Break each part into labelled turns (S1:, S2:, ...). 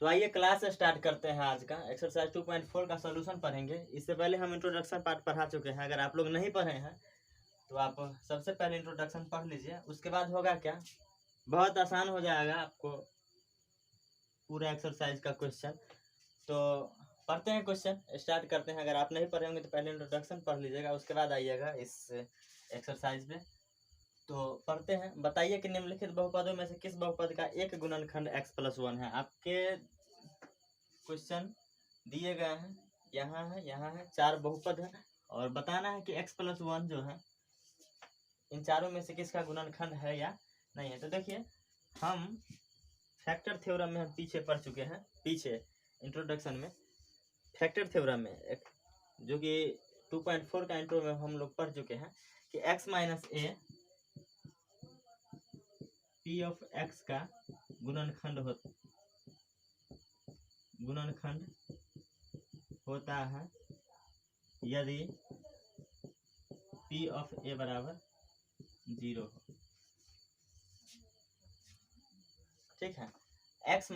S1: तो आइए class start करते हैं। आज का एक्सरसाइज 2.4 का सॉल्यूशन पढ़ेंगे। इससे पहले हम इंट्रोडक्शन पार्ट पढ़ा चुके हैं। अगर आप लोग नहीं पढ़े हैं तो आप सबसे पहले इंट्रोडक्शन पढ़ लीजिए। उसके बाद होगा क्या, बहुत आसान हो जाएगा आपको पूरा एक्सरसाइज का क्वेश्चन। तो पढ़ते हैं, क्वेश्चन स्टार्ट करते हैं। अगर आप नहीं पढ़े होंगे तो पहले इंट्रोडक्शन पढ़ लीजिएगा, उसके बाद आइएगा इस एक्सरसाइज पे। तो पढ़ते हैं। बताइए कि निम्नलिखित बहुपदों में से किस बहुपद का एक गुणनखंड x+1 है। आपके क्वेश्चन दिए गए हैं, यहाँ है 4 बहुपद है और बताना है कि x+1 जो है इन चारों में से किसका गुणनखंड है या नहीं है। तो देखिए, हम फैक्टर थ्योरम में हम पीछे पढ़ चुके हैं, पीछे इंट्रोडक्शन में फैक्टर थ्योरम में जो कि 2.4 का इंट्रो में हम लोग पढ़ चुके हैं कि x - a p of x का गुणनखंड होता है यदि p ऑफ a बराबर 0 हो। ठीक है, x -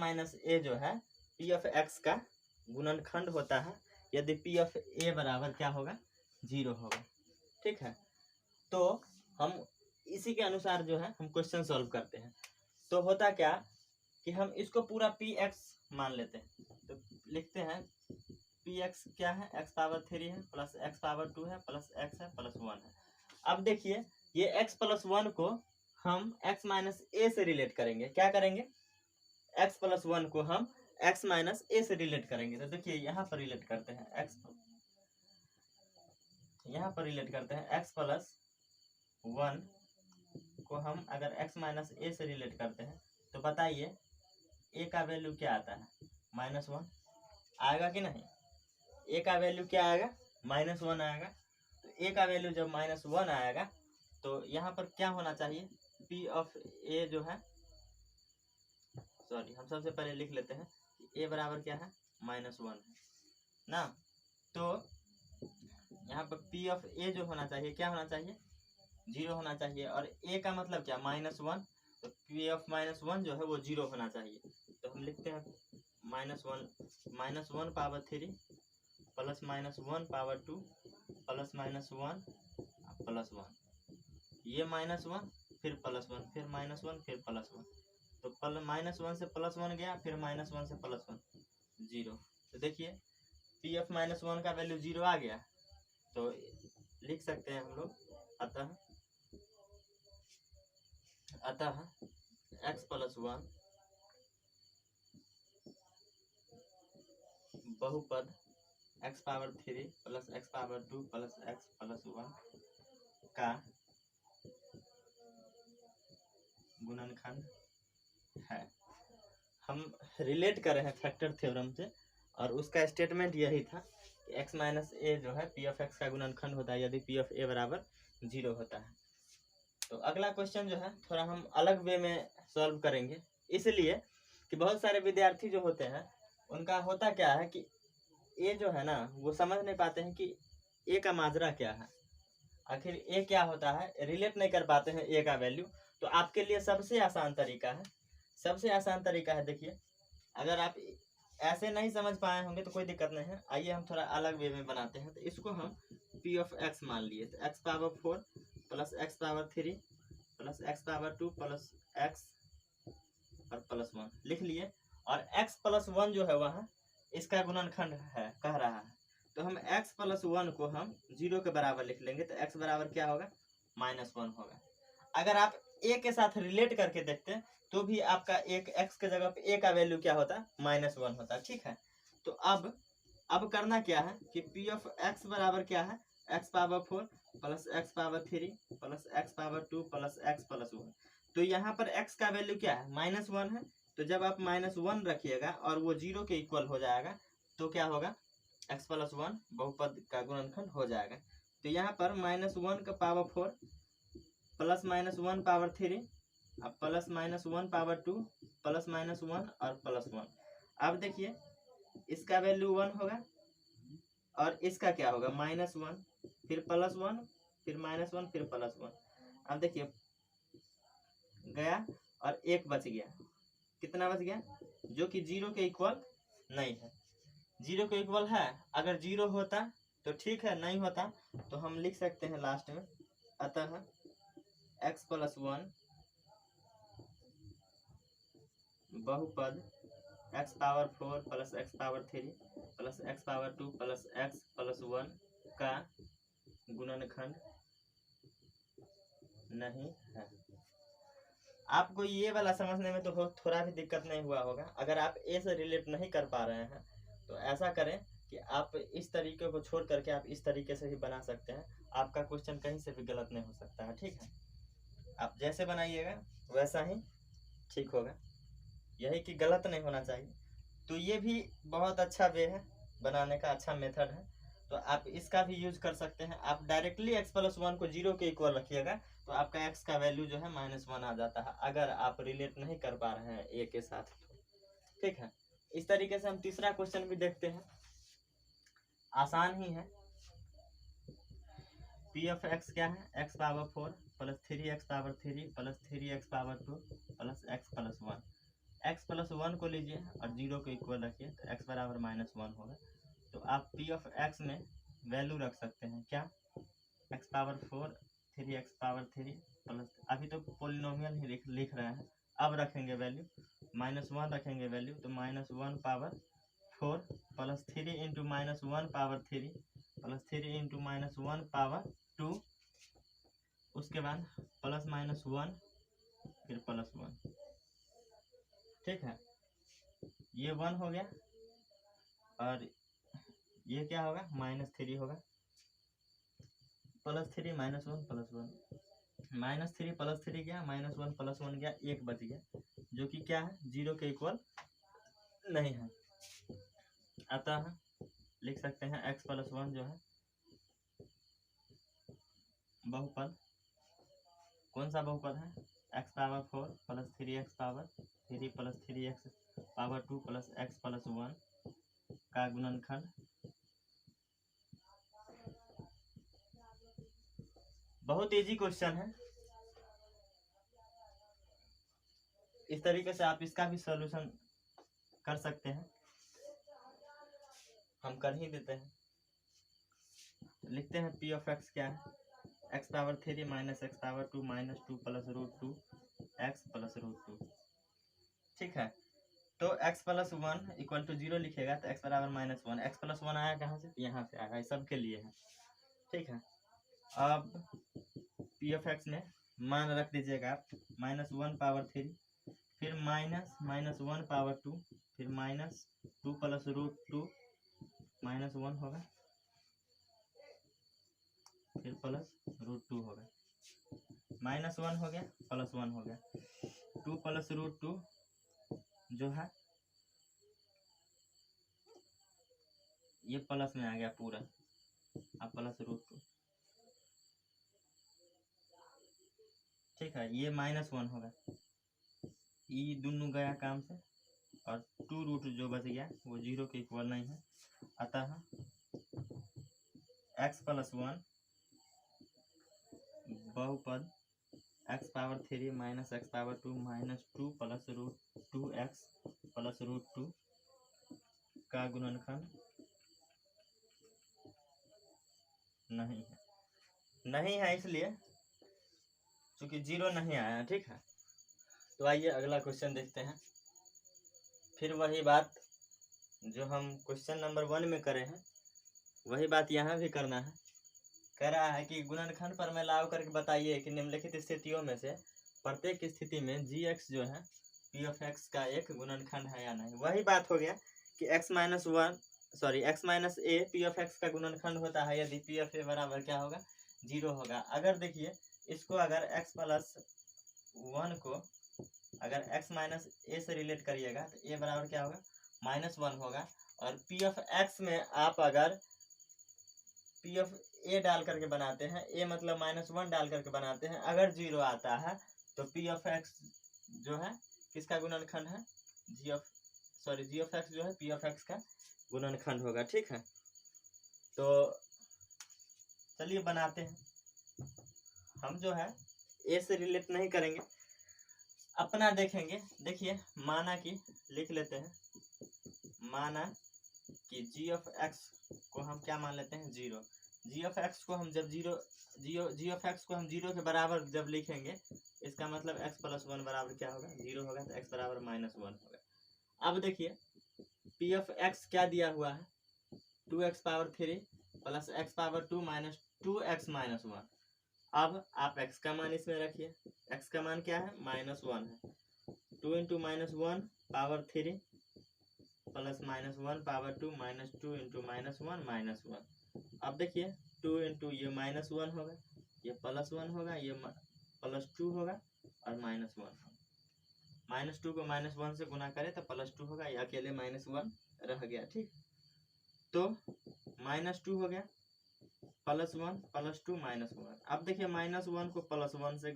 S1: a जो है p ऑफ x का गुणनखंड होता है यदि p ऑफ a बराबर क्या होगा, 0 होगा। ठीक है, तो हम इसी के अनुसार जो है हम क्वेश्चन सॉल्व करते हैं। तो होता क्या कि हम इसको पूरा px मान लेते हैं। तो लिखते हैं px क्या है, x⁻3 है प्लस x⁻2 है प्लस x है प्लस 1 है। अब देखिए, ये x+1 को हम x - a से रिलेट करेंगे। क्या करेंगे, x+1 को हम x - a से रिलेट करेंगे। तो देखिए यहाँ पर रिलेट करते हैं x +1 को हम अगर x - a से रिलेट करते हैं तो बताइए a का वैल्यू क्या आता है, -1 आएगा कि नहीं। a का वैल्यू क्या आएगा, -1 आएगा। तो a का वैल्यू जब -1 आएगा तो यहाँ पर क्या होना चाहिए, p ऑफ a जो है, सॉरी हम सबसे पहले लिख लेते हैं कि a बराबर क्या है, -1 है ना। तो यहाँ पर p ऑफ a जो होना चाहिए, क्या होना चाहिए, 0 होना चाहिए। और a का मतलब क्या, -1, तो p ऑफ -1 जो है वो 0 होना चाहिए। तो हम लिखते हैं -1 power 3 plus -1 power 2 plus -1 plus 1, ये -1 फिर +1 फिर -1 फिर +1। तो -1 से +1 गया, फिर -1 से +1, 0। तो देखिए p ऑफ -1 का वैल्यू 0 आ गया। तो लिख सकते हैं हम लोग, अतः x+1 बहुपद x⁻3 plus x⁻2 plus x plus 1 का गुणनखंड है। हम रिलेट कर रहे हैं फैक्टर थ्योरम से और उसका स्टेटमेंट यही था कि x - a जो है p ऑफ x का गुणनखंड होता है यदि p ऑफ a बराबर 0 होता है। तो अगला क्वेश्चन जो है थोड़ा हम अलग वे में सॉल्व करेंगे, इसलिए कि बहुत सारे विद्यार्थी जो होते हैं उनका होता क्या है कि a जो है ना वो समझ नहीं पाते हैं कि a का माजरा क्या है, आखिर a क्या होता है, रिलेट नहीं कर पाते हैं a का वैल्यू। तो आपके लिए सबसे आसान तरीका है, देखिए अगर आप ऐसे नहीं समझ पाए होंगे तो कोई दिक्कत नहीं है। आइए हम थोड़ा अलग वे में बनाते हैं। तो इसको हम p ऑफ x मान लिए, तो x⁻4 plus x⁻3 plus x⁻2 plus x और प्लस 1 लिख लिए। और x+1 जो है वहाँ इसका गुणनखंड है कह रहा है। तो हम x+1 को हम 0 के बराबर लिख लेंगे। तो x बराबर क्या होगा, -1 होगा। अगर आप a के साथ रिलेट करके देखते हैं तो भी आपका एक x के जगह पे a का वैल्यू क्या होता, -1 होता। ठीक है, तो अब करना क्या है कि p ऑफ x बराबर क्या है, x⁻4 plus x⁻3 plus x⁻2 plus x plus 1। तो यहाँ पर x का वैल्यू क्या है, -1 है। तो जब आप -1 रखिएगा और वो 0 के इक्वल हो जाएगा तो क्या होगा, x+1 बहुपद का गुणनखंड हो जाएगा। तो यहाँ पर -1 का पावर 4 प्लस -1 पावर 3 अब प्लस -1 पावर 2 प्लस -1 और प्लस 1। अब देखिए इसका वैल्यू 1 होगा और इसका क्या होगा, -1 फिर प्लस 1 फिर -1 फिर प्लस 1। अब देखिए गया और एक बच गया, कितना बच गया, जो कि 0 के इक्वल नहीं है। 0 के इक्वल है, अगर 0 होता तो ठीक है, नहीं होता तो हम लिख सकते हैं लास्ट में, अतः x + 1 बहुपद x⁴ + x⁴ + x⁴ 2 + x + 1 का गुणनखंड नहीं है। आपको ये वाला समझने में तो थोड़ा भी दिक्कत नहीं हुआ होगा। अगर आप ए से रिलेट नहीं कर पा रहे हैं तो ऐसा करें कि आप इस तरीके को छोड़ करके आप इस तरीके से भी बना सकते हैं। आपका क्वेश्चन कहीं से भी गलत नहीं हो सकता है, ठीक है। आप जैसे बनाइएगा वैसा ही ठीक होगा, यही कि गलत नहीं होना चाहिए। तो ये भी बहुत अच्छा वे है बनाने का, अच्छा मेथड है, तो आप इसका भी यूज कर सकते हैं। आप डायरेक्टली x + 1 को 0 के इक्वल रखिएगा तो आपका x का वैल्यू जो है -1 आ जाता है, अगर आप रिलेट नहीं कर पा रहे हैं a के साथ तो, ठीक है। इस तरीके से हम तीसरा क्वेश्चन भी देखते हैं, आसान ही है। p(x) क्या है, x⁴ + 3x⁴ + 3x⁴ 2 + x + 1। x + 1 को लीजिए और 0 के इक्वल रखिए तो x = -1 होगा। तो आप p(x) में वैल्यू रख सकते हैं, क्या, x⁴ 3x⁴ प्लस, अभी तो पोलिनोमियल ही लिख रहे हैं, अब रखेंगे वैल्यू, -1 रखेंगे वैल्यू, तो -1 पावर 4 + 3 × -1 पावर 3 + 3 × -1 पावर 2, उसके बाद +-1 फिर +1, ठीक है। ये 1 हो गया और ये क्या होगा, -3 होगा, +3 -1 +1, -3 + 3 गया, -1 + 1 गया, 1 बच गया, जो कि क्या है, 0 के इक्वल नहीं है। अतः लिख सकते हैं x + 1 जो है बहुपद, कौन सा बहुपद है, x⁴ + 3x⁴ 3 + 3x⁴ 2 + x + 1 का गुणनखंड बहुत इजी क्वेश्चन है। इस तरीके से आप इसका भी सॉल्यूशन कर सकते हैं, हम कर ही देते हैं। लिखते हैं p(x) क्या है, x⁴ 3 - x⁴ 2 - 2 + √2 x + √2, ठीक है। तो x + 1 = 0 लिखेगा तो x = -1, x + 1 आया कहाँ से, यहाँ से आया, सबके लिए है, ठीक है। अब p(x) में मान रख दीजिएगा आप, -1 पावर 3, फिर -1 पावर 2, फिर -2 + √2 -1 होगा, फिर +√2 होगा, -1 हो गया, +1 हो गया, 2 + √2 जो है ये प्लस में आ गया पूरा, अब +√2, ठीक है। ये -1 होगा, ये दोनों गया काम से, और 2 जो बच गया वो 0 के इक्वल नहीं है। अतः x + 1 बहुपद x⁴ 3 - x⁴ 2 - 2 + √2x + √2 का गुणनखंड नहीं है। नहीं है इसलिए क्योंकि 0 नहीं आया, ठीक है। तो आइए अगला क्वेश्चन देखते हैं। फिर वही बात जो हम क्वेश्चन नंबर 1 में करे हैं वही बात यहाँ भी करना है। कह रहा है कि गुणनखंड पर में लागू करके बताइए कि निम्नलिखित स्थितियों में से प्रत्येक स्थिति में g(x) जो है p(x) का एक गुणनखंड है या नहीं। वही बात हो गया कि x - a p(x) का गुणनखंड होता है यदि p(a) बराबर क्या होगा, 0 होगा। अगर देखिए इसको, अगर x + 1 को अगर x - a से रिलेट करिएगा तो a बराबर क्या होगा, -1 होगा। और p(x) में आप अगर p(a) डाल करके बनाते हैं, a मतलब -1 डाल करके बनाते हैं, अगर 0 आता है तो p(x) जो है किसका गुणनखंड है, g(x) जो है p(x) का गुणनखंड होगा, ठीक है। तो चलिए बनाते हैं। हम जो है a से रिलेट नहीं करेंगे, अपना देखेंगे, देखिए माना कि लिख लेते हैं, माना कि जी ऑफ एक्स को हम क्या मान लेते हैं, जीरो। जी ऑफ एक्स को हम जब जी ऑफ एक्स को हम जीरो के बराबर जब लिखेंगे, इसका मतलब एक्स प्लस वन बराबर क्या होगा, जीरो होगा, तो एक्स बराबर माइनस वन होगा। अब देखिए पी ऑफ एक्स क्या दिया हुआ है, 2x power 3 plus x power 2 minus 2x minus one. अब आप x का मान इसमें रखिए, x का मान क्या है, माइनस वन है। 2 into minus one power 3 plus minus one power 2 minus 2 into minus one minus one. अब देखिए 2 इंटू ये माइनस वन होगा, ये प्लस वन होगा, ये प्लस 2 होगा और माइनस वन होगा। माइनस 2 को माइनस वन से गुना करें तो प्लस 2 होगा, ये अकेले माइनस वन रह गया, ठीक। तो माइनस 2 हो गया, plus one plus 2 minus one. अब देखिए माइनस वन को प्लस वन से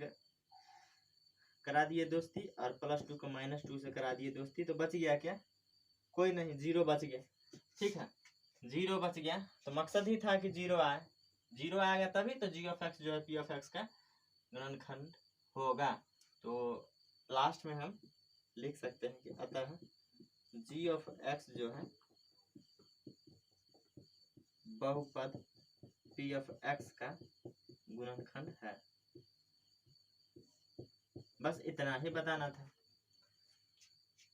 S1: करा दिए दोस्ती और प्लस 2 को माइनस 2 से करा दिए दोस्ती, तो बच गया क्या, कोई नहीं, जीरो बच गया, ठीक है, जीरो बच गया। तो मकसद ही था कि जीरो आए, जीरो आ गया तभी तो जी ऑफ एक्स जो है पी ऑफ एक्स का गुणनखंड होगा। तो लास्ट में हम लिख सकते हैं कि अतः जी ऑफ एक्स जो है बहुपद पी ऑफ एक्स का गुणनखंड है। बस इतना ही बताना था।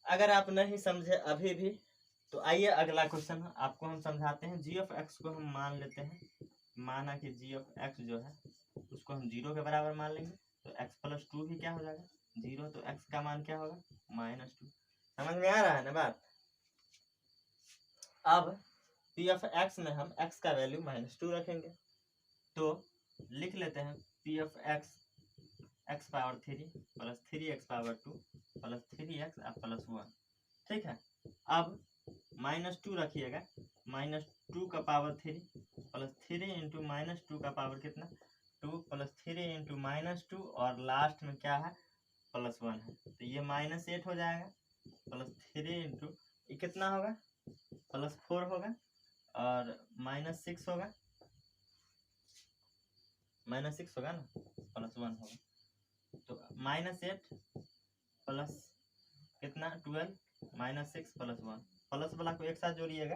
S1: अगर आप नहीं समझे अभी भी तो आइए अगला क्वेश्चन आपको हम समझाते हैं। जी ऑफ एक्स को हम मान लेते हैं, माना कि जी ऑफ एक्स जो है उसको हम जीरो के बराबर मान लेंगे, तो एक्स प्लस 2 भी क्या हो जाएगा, जीरो। तो एक्स का मान क्या होगा, माइनस 2। समझ में आ रहा है ना बात। अब पी ऑफ एक्स में हम एक्स का वैल्यू माइनस 2 रखेंगे, तो लिख लेते हैं P of x x power 3 plus 3x power 2 plus 3x plus 1, ठीक है। अब माइनस 2 रखिएगा, माइनस 2 का पावर 3 प्लस 3 इंटू माइनस 2 का पावर कितना, 2 प्लस 3 इंटू माइनस 2 और लास्ट में क्या है, प्लस 1 है, तो ये माइनस 8 हो जाएगा। प्लस 3 इंटू ये कितना होगा, प्लस 4 होगा और माइनस 6 होगा, माइनस 6 होगा ना, प्लस 1 होगा, तो माइनस 8 प्लस कितना 12 माइनस 6 प्लस 1। प्लस वाला को एक साथ जोड़िएगा,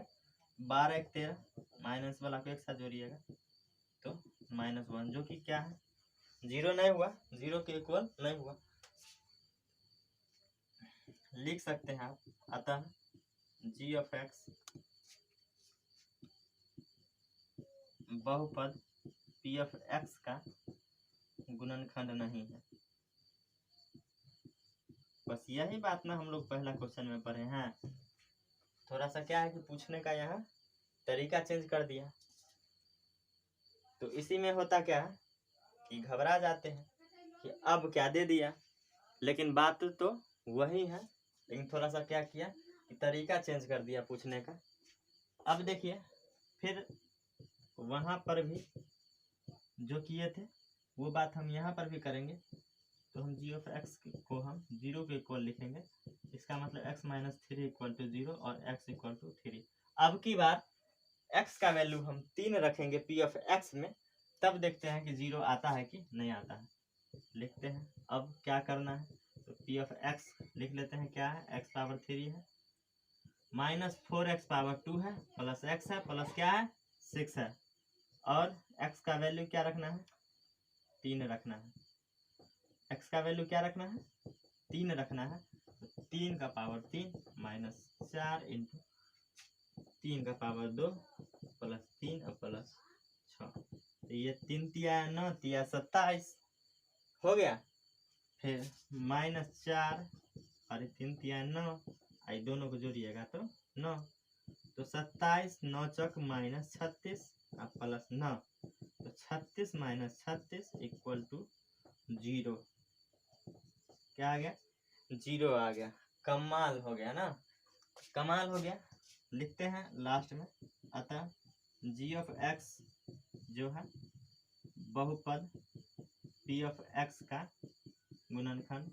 S1: 12 एक 13, माइनस वाला को एक साथ जोड़िएगा तो माइनस 1, जो कि क्या है, जीरो नहीं हुआ, जीरो के इक्वल नहीं हुआ। लिख सकते हैं आप, अतः जी ऑफ एक्स बहुपद पी ऑफ एक्स का गुणनखंड नहीं है। बस यही बात ना हम लोग पहला क्वेश्चन में पढ़े हैं। थोड़ा सा क्या है कि पूछने का यहाँ तरीका चेंज कर दिया, तो इसी में होता क्या है कि घबरा जाते हैं कि अब क्या दे दिया, लेकिन बात तो वही है, लेकिन थोड़ा सा क्या किया कि तरीका चेंज कर दिया पूछने का। अब देखिए फिर वहाँ पर भी जो किए थे वो बात हम यहाँ पर भी करेंगे। तो हम जी ऑफ एक्स को हम जीरो के इक्वल लिखेंगे, इसका मतलब एक्स माइनस 3 इक्वल टू 0 और एक्स इक्वल टू 3। अब की बार एक्स का वैल्यू हम 3 रखेंगे पी ऑफ एक्स में, तब देखते हैं कि जीरो आता है कि नहीं आता है। लिखते हैं अब क्या करना है, तो पी ऑफ एक्स लिख लेते हैं, क्या है, एक्स पावर 3 है माइनस 4x पावर 2 है प्लस एक्स है प्लस क्या है 6 है, और एक्स का वैल्यू क्या रखना है, 3 रखना है। एक्स का वैल्यू क्या रखना है, 3 रखना है, तो 3 का पावर 3 माइनस 4 इंटू 3 का पावर 2 प्लस 3 और प्लस 6, तो ये 3 तिया 9 तिया 27 हो गया। फिर माइनस 4 और 3 तिया 9, आई दोनों को जोड़िएगा तो 9, तो 27 9 चौक माइनस 36 और प्लस 9, तो 36 माइनस 36 इक्वल टू 0। क्या आ गया, 0 आ गया। कमाल हो गया ना, कमाल हो गया। लिखते हैं लास्ट में, अतः जी ऑफ एक्स जो है बहुपद पी ऑफ एक्स का गुणनखंड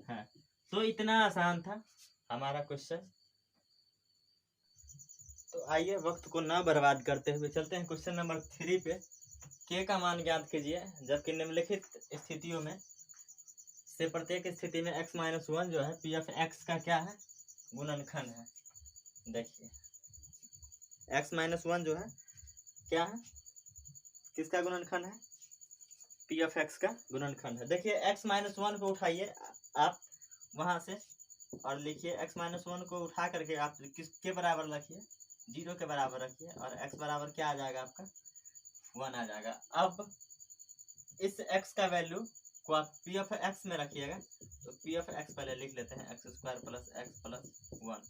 S1: है। तो इतना आसान था हमारा क्वेश्चन। तो आइए वक्त को ना बर्बाद करते हुए चलते हैं क्वेश्चन नंबर 3 पे। के का मान ज्ञात कीजिए जबकि निम्नलिखित स्थितियों में से प्रत्येक स्थिति में x माइनस वन जो है पी एफ एक्स का क्या है, गुणनखंड है। देखिए x माइनस वन जो है क्या है, किसका गुणनखंड है, पी एफ एक्स का गुणनखंड है। देखिए x माइनस वन को उठाइए आप वहां से और लिखिए x माइनस वन को उठा करके आप किसके बराबर रखिए, 0 के बराबर रखिए और x बराबर क्या आ जाएगा आपका, 1 आ जाएगा। अब इस x का वैल्यू को आप पी एफ एक्स में रखिएगा, तो पी एफ एक्स पहले लिख लेते हैं x square plus x plus 1,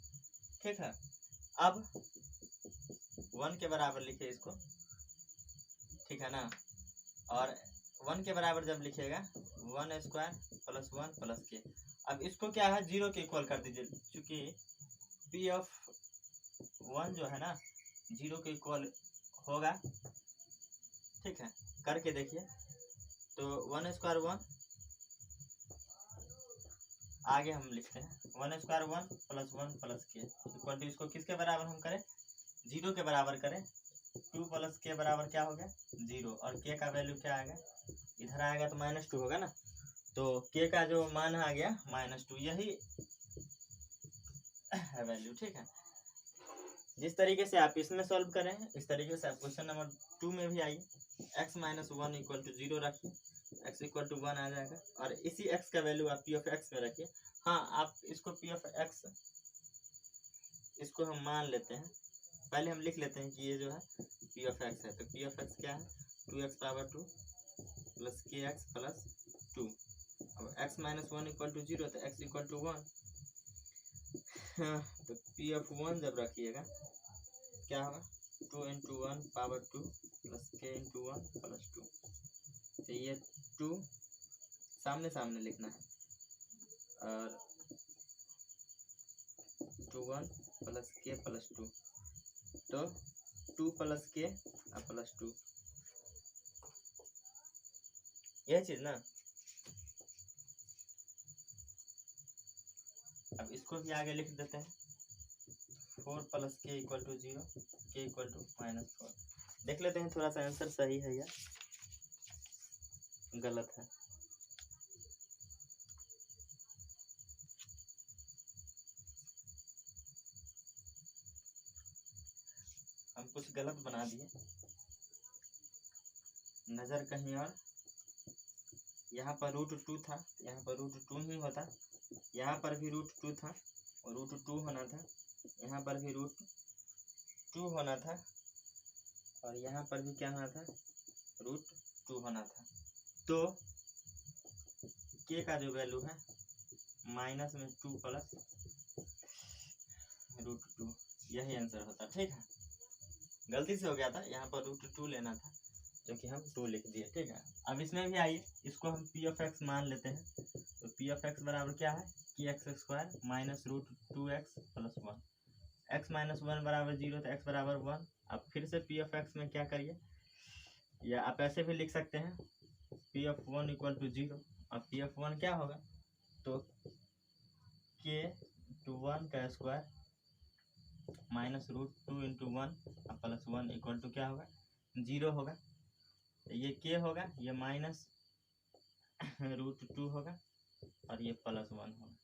S1: ठीक है। अब 1 के बराबर लिखिए इसको, ठीक है ना, और 1 के बराबर जब लिखिएगा 1 स्क्वायर प्लस 1 प्लस के। अब इसको क्या है, 0 के इक्वल कर दीजिए, क्योंकि पी एफ 1 जो है ना 0 के इक्वल होगा, ठीक है। करके देखिए तो 1 स्क्वायर 1, आगे हम लिखते हैं 1 स्क्वायर 1 प्लस 1 प्लस के इक्वल टू, इसको किसके बराबर हम करें, 0 के बराबर करें। 2 प्लस के बराबर क्या हो गया, 0, और के का वैल्यू क्या आएगा, इधर आएगा तो -2 होगा ना, तो के का जो मान आ गया -2, यही है वैल्यू, ठीक है। जिस तरीके से आप इसमें सॉल्व करें इस तरीके से आप क्वेश्चन नंबर 2 में भी आइए, x माइनस 1 इक्वल टू 0 रखिए, x इक्वल टू 1 आ जाएगा, और इसी x का वैल्यू आप पी एफ एक्स में रखिए। हाँ, आप इसको पी एफ एक्स, इसको हम मान लेते हैं, पहले हम लिख लेते हैं कि ये जो है पी एफ एक्स है, तो पी एफ एक्स क्या है, 2x power 2 plus k x plus 2। अब x माइनस 1 इक्वल टू 0, तो x इक्वल टू 1, तो पी एफ 1 जब रखिएगा क्या होगा, 2 इंटू 1 पावर 2 प्लस के इंटू 1 प्लस 2। तो ये 2 सामने सामने लिखना है, और 2 1 प्लस के प्लस 2, तो 2 प्लस के प्लस 2, यह चीज ना। अब इसको भी आगे लिख देते हैं, 4 प्लस के इक्वल टू 0, के इक्वल टू -4। देख लेते हैं थोड़ा सा आंसर सही है या गलत है। हम कुछ गलत बना दिए, नजर कहीं और, यहाँ पर √2 था, यहाँ पर √2 ही होता, यहाँ पर भी √2 था और √2 होना था, यहाँ पर भी √2 होना था, और यहाँ पर भी क्या होना था, √2 होना था। तो के का जो वैल्यू है माइनस में 2 प्लस √2, यही आंसर होता, ठीक है। गलती से हो गया था, यहाँ पर √2 लेना था, जो कि हम 2 लिख दिए, ठीक है। अब इसमें भी आइए, इसको हम पी एफ एक्स मान लेते हैं, तो पी एफ एक्स बराबर क्या है, कि x square minus √2x plus 1, x minus 1 बराबर 0, तो x बराबर 1। अब फिर से पी एफ एक्स में क्या करिए, या आप ऐसे भी लिख सकते हैं, पी एफ 1 इक्वल टू 0, और पी एफ 1 क्या होगा, तो के टू 1 का square minus √2 into 1 plus 1 equal to क्या होगा, 0 होगा। तो ये के होगा, ये माइनस √2 होगा, और ये प्लस 1 होगा,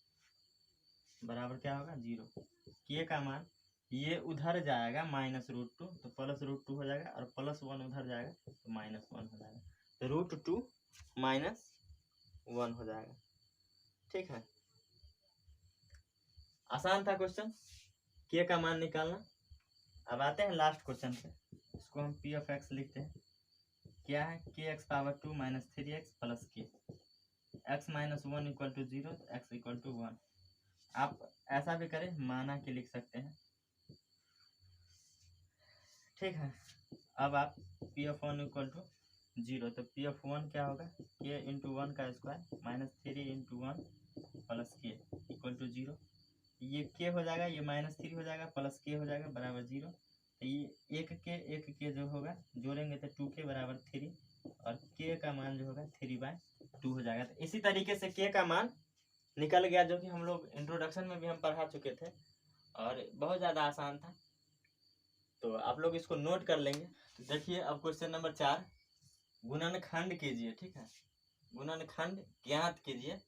S1: बराबर क्या होगा, 0। के का मान ये उधर जाएगा -√2, तो प्लस √2 हो जाएगा, और प्लस 1 उधर जाएगा तो -1 हो जाएगा, तो √2 -1 हो जाएगा, ठीक है। आसान था क्वेश्चन, के का मान निकालना। अब आते हैं लास्ट क्वेश्चन पे, इसको हम पी एफ एक्स लिखते हैं, क्या है, k x power 2 minus 3x plus k, x minus 1 equal to 0, x equal to 1। आप ऐसा भी करें, माना के लिख सकते हैं, ठीक है। अब आप पी एफ 1 इक्वल टू 0, तो पी एफ 1 क्या होगा, के इंटू 1 का स्क्वायर माइनस 3 इंटू 1 प्लस के इक्वल टू 0। ये के हो जाएगा, ये -3 हो जाएगा, प्लस के हो जाएगा बराबर 0। ये एक के जो होगा जोड़ेंगे तो 2 के बराबर 3, और के का मान जो होगा 3/2 हो जाएगा। तो इसी तरीके से के का मान निकल गया, जो कि हम लोग इंट्रोडक्शन में भी हम पढ़ा चुके थे, और बहुत ज़्यादा आसान था, तो आप लोग इसको नोट कर लेंगे। तो देखिए अब क्वेश्चन नंबर 4, गुणनखंड कीजिए, ठीक है, गुणनखंड ज्ञात कीजिए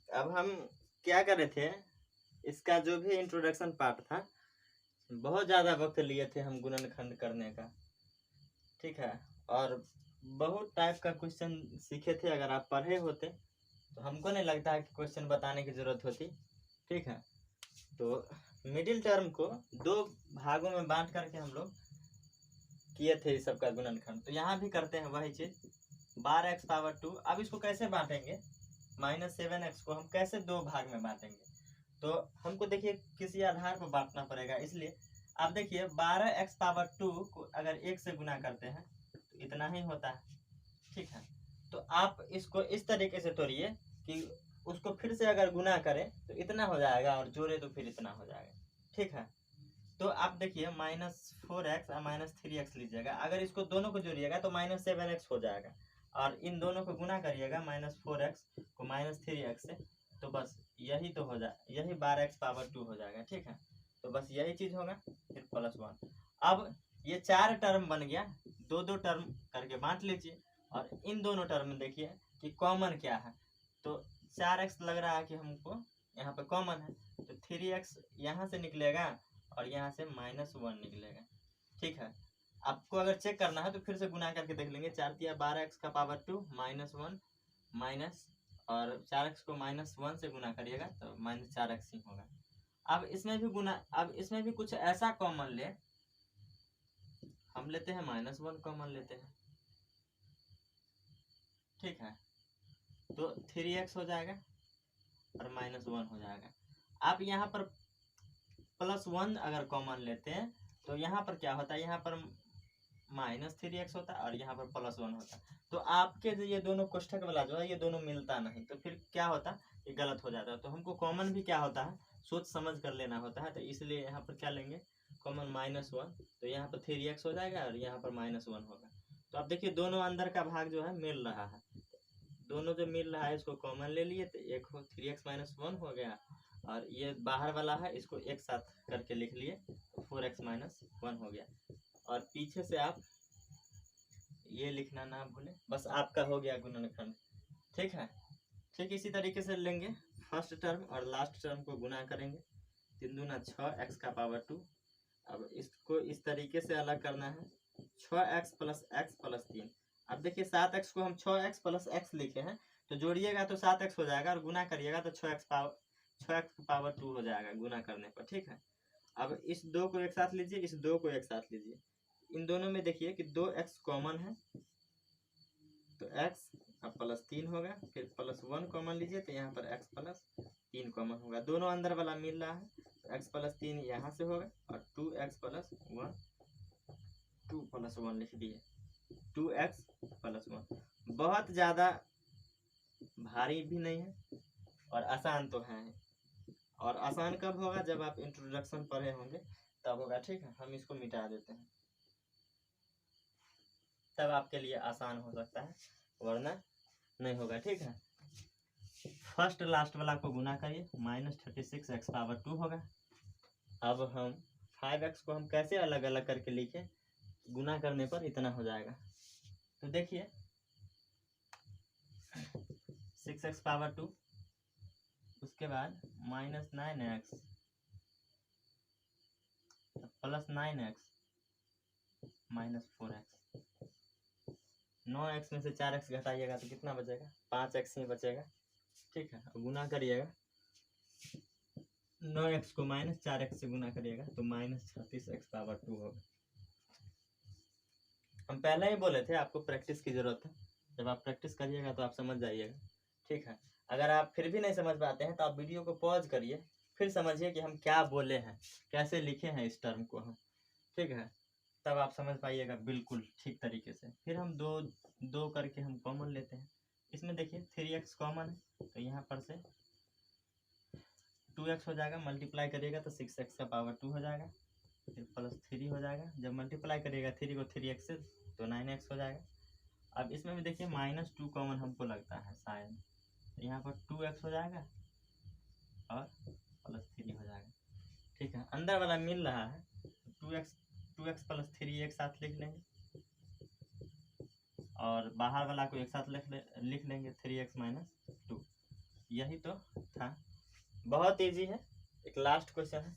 S1: अब हम क्या कर रहे थे, इसका जो भी इंट्रोडक्शन पार्ट था, बहुत ज़्यादा वक्त लिए थे हम गुणनखंड करने का, ठीक है। और बहुत टाइप का क्वेश्चन सीखे थे। अगर आप पढ़े होते तो हमको नहीं लगता है कि क्वेश्चन बताने की ज़रूरत होती, ठीक है। तो मिडिल टर्म को दो भागों में बांट करके हम लोग किए थे इस सब का गुणनखंड। तो यहाँ भी करते हैं वही चीज़, 12x⁻²। अब इसको कैसे बांटेंगे, -7x को हम कैसे दो भाग में बांटेंगे, तो हमको देखिए किसी आधार पर बांटना पड़ेगा। इसलिए आप देखिए 12x⁻² को अगर 1 से गुना करते हैं तो इतना ही होता है, ठीक है। तो आप इसको इस तरीके से तोड़िए कि उसको फिर से अगर गुना करें तो इतना हो जाएगा, और जोड़े तो फिर इतना हो जाएगा, ठीक है। तो आप देखिए -4x और -3x लीजिएगा। अगर इसको दोनों को जोड़िएगा तो -7x हो जाएगा, और इन दोनों को गुना करिएगा -4x को -3x से, तो बस यही तो हो जाए, यही 12x⁻² हो जाएगा, ठीक है। तो बस यही चीज़ होगा, फिर +1। अब ये 4 टर्म बन गया, दो दो टर्म करके बांट लीजिए। और इन दोनों टर्म में देखिए कि कॉमन क्या है, तो 4x लग रहा है कि हमको यहाँ पे कॉमन है, तो 3x यहाँ से निकलेगा और यहाँ से -1 निकलेगा, ठीक है। आपको अगर चेक करना है तो फिर से गुना करके देख लेंगे। 4 × 12x⁻² -1 माइनस, और 4x को -1 से गुना करिएगा तो -4x ही होगा। अब इसमें भी गुना, अब इसमें भी कुछ ऐसा कॉमन ले, हम लेते हैं -1 कॉमन लेते हैं, ठीक है। तो 3x हो जाएगा और -1 हो जाएगा। आप यहाँ पर +1 अगर कॉमन लेते हैं तो यहाँ पर क्या होता है, यहाँ पर -3x होता है और यहाँ पर +1 होता है। तो आपके जो ये दोनों कोष्ठक वाला जो है, ये दोनों मिलता नहीं, तो फिर क्या होता है, ये गलत हो जाता है। तो हमको कॉमन भी क्या होता है, सोच समझ कर लेना होता है। तो इसलिए यहाँ पर क्या लेंगे, कॉमन -1, तो यहाँ पर 3x हो जाएगा और यहाँ पर -1 होगा। तो आप देखिए दोनों अंदर का भाग जो है मिल रहा है, दोनों जो मिल रहा है इसको कॉमन ले लिए, तो एक 3x - 1 हो गया, और ये बाहर वाला है इसको एक साथ करके लिख लिए, 4x - 1 हो गया। और पीछे से आप ये लिखना ना भूलें, बस आपका हो गया गुणनखंड, ठीक है। ठीक इसी तरीके से लेंगे, फर्स्ट टर्म और लास्ट टर्म को गुना करेंगे, 3 दूना 6x⁻²। अब इसको इस तरीके से अलग करना है, 6x + x + 3। अब देखिए 7x को हम 6x + x लिखे हैं, तो जोड़िएगा तो 7x हो जाएगा, और गुना करिएगा तो 6x⁻² हो जाएगा गुना करने पर, ठीक है। अब इस 2 को एक साथ लीजिए, इस 2 को एक साथ लीजिए। इन दोनों में देखिए कि 2x कॉमन है, तो x अब +3 होगा, फिर +1 कॉमन लीजिए तो यहाँ पर x +3 कॉमन होगा। दोनों अंदर वाला मिल रहा है, तो x +3 यहाँ से होगा, और 2x + 1, 2 + 1 लिख दिए, 2x + 1। बहुत ज़्यादा भारी भी नहीं है और आसान तो है। और आसान कब होगा, जब आप इंट्रोडक्शन पढ़े होंगे तब होगा, ठीक है। हम इसको मिटा देते हैं, तब आपके लिए आसान हो सकता है, वरना नहीं होगा, ठीक है। फर्स्ट लास्ट वाला को गुना करिए, -36x⁻² होगा। अब हम 5x को हम कैसे अलग अलग करके लिखे, गुना करने पर इतना हो जाएगा। तो देखिए 6x⁻², उसके बाद -9x +9x -4x। 9x में से 4x घटाइएगा तो कितना बचेगा, 5x ही बचेगा, ठीक है। गुना करिएगा, 9x को -4x से गुना करिएगा तो -36x⁻² होगा। हम पहले ही बोले थे आपको प्रैक्टिस की जरूरत है, जब आप प्रैक्टिस करिएगा तो आप समझ जाइएगा, ठीक है। अगर आप फिर भी नहीं समझ पाते हैं तो आप वीडियो को पॉज करिए, फिर समझिए कि हम क्या बोले हैं, कैसे लिखे हैं इस टर्म को हम, ठीक है। तब आप समझ पाइएगा बिल्कुल ठीक तरीके से। फिर हम दो करके हम कॉमन लेते हैं। इसमें देखिए 3x कॉमन है, तो यहाँ पर से 2x हो जाएगा, मल्टीप्लाई करिएगा तो 6x⁻² हो जाएगा, फिर +3 हो जाएगा। जब मल्टीप्लाई करिएगा 3 को 3x से तो 9x हो जाएगा। अब इसमें भी देखिए -2 कॉमन हमको लगता है शायद, तो यहाँ पर 2x हो जाएगा और +3 हो जाएगा, ठीक है। अंदर वाला मिल रहा है, 2x + 3 एक साथ लिख लेंगे, और बाहर वाला को एक साथ लिख लेंगे 3x - 2। यही तो बहुत इजी है। एक लास्ट क्वेश्चन है।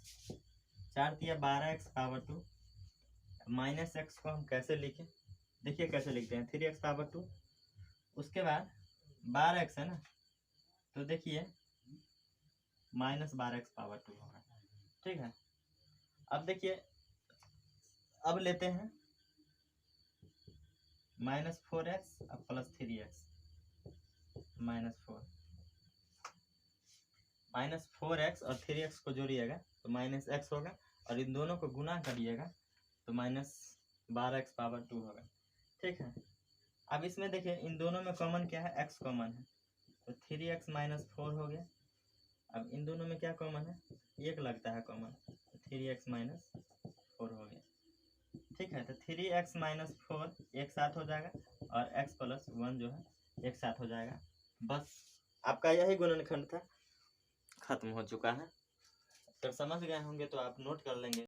S1: 4 तिया 12x पावर 2 माइनस एक्स को हम कैसे लिखें? देखिए कैसे लिखते हैं। 3x पावर 2 उसके बाद 12x है ना, तो देखिए माइनस 12x पावर 2 होगा। ठीक है, अब देखिए अब लेते हैं -4x अब +3x -4x और 3x को जोड़िएगा तो -x होगा और इन दोनों को गुना करिएगा तो -12x पावर 2 होगा। ठीक है, अब इसमें देखिए इन दोनों में कॉमन क्या है? x कॉमन है तो 3x - 4 हो गया। अब इन दोनों में क्या कॉमन है? 1 लगता है कॉमन, तो 3x - 4 हो गया। ठीक है, तो 3x - 4 एक साथ हो जाएगा और x + 1 जो है एक साथ हो जाएगा। बस आपका यही गुणनखंड था, खत्म हो चुका है। अगर समझ गए होंगे तो आप नोट कर लेंगे।